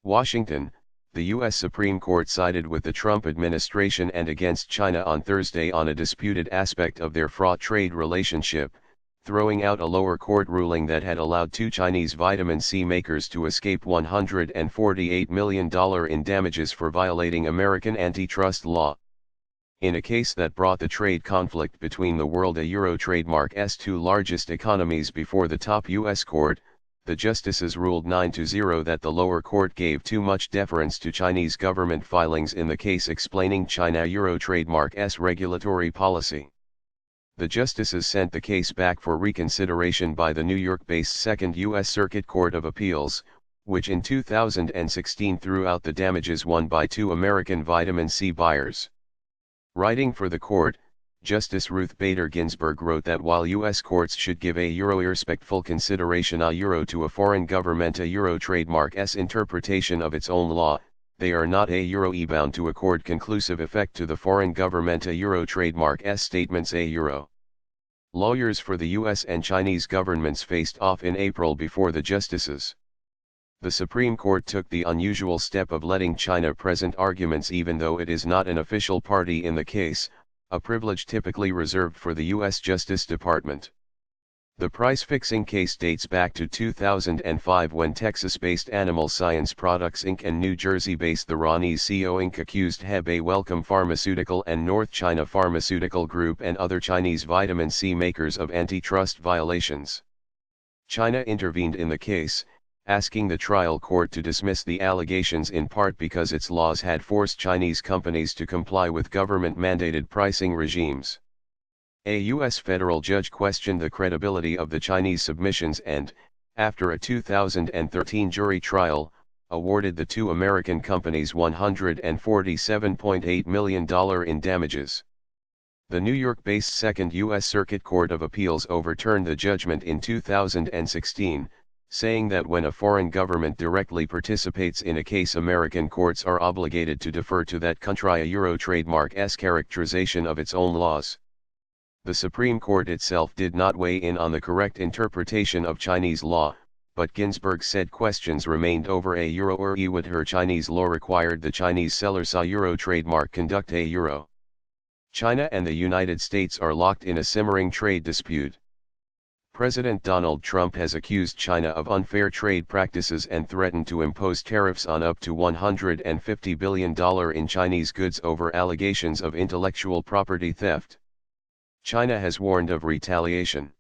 Washington, the U.S. Supreme Court sided with the Trump administration and against China on Thursday on a disputed aspect of their fraught trade relationship, throwing out a lower court ruling that had allowed two Chinese vitamin C makers to escape $148 million in damages for violating American antitrust law. In a case that brought the trade conflict between the world trademark's two largest economies before the top U.S. court, the justices ruled 9-0 that the lower court gave too much deference to Chinese government filings in the case explaining China trademark's regulatory policy. The justices sent the case back for reconsideration by the New York-based Second U.S. Circuit Court of Appeals, which in 2016 threw out the damages won by two American vitamin C buyers. Writing for the court, Justice Ruth Bader Ginsburg wrote that while U.S. courts should give a respectful consideration to a foreign government trademark's interpretation of its own law, they are not bound to accord conclusive effect to the foreign government trademark's statements. Lawyers for the U.S. and Chinese governments faced off in April before the justices. The Supreme Court took the unusual step of letting China present arguments even though it is not an official party in the case, a privilege typically reserved for the U.S. Justice Department. The price-fixing case dates back to 2005 when Texas-based Animal Science Products Inc. and New Jersey-based The Ronnie's Co. Inc. accused Hebei Wellcome Pharmaceutical and North China Pharmaceutical Group and other Chinese vitamin C makers of antitrust violations. China intervened in the case, asking the trial court to dismiss the allegations in part because its laws had forced Chinese companies to comply with government-mandated pricing regimes. A U.S. federal judge questioned the credibility of the Chinese submissions and, after a 2013 jury trial, awarded the two American companies $147.8 million in damages. The New York-based Second U.S. Circuit Court of Appeals overturned the judgment in 2016, saying that when a foreign government directly participates in a case, American courts are obligated to defer to that country's trademark's characterization of its own laws. The Supreme Court itself did not weigh in on the correct interpretation of Chinese law, but Ginsburg said questions remained over would her Chinese law required the Chinese seller's trademark conduct China and the United States are locked in a simmering trade dispute. President Donald Trump has accused China of unfair trade practices and threatened to impose tariffs on up to $150 billion in Chinese goods over allegations of intellectual property theft. China has warned of retaliation.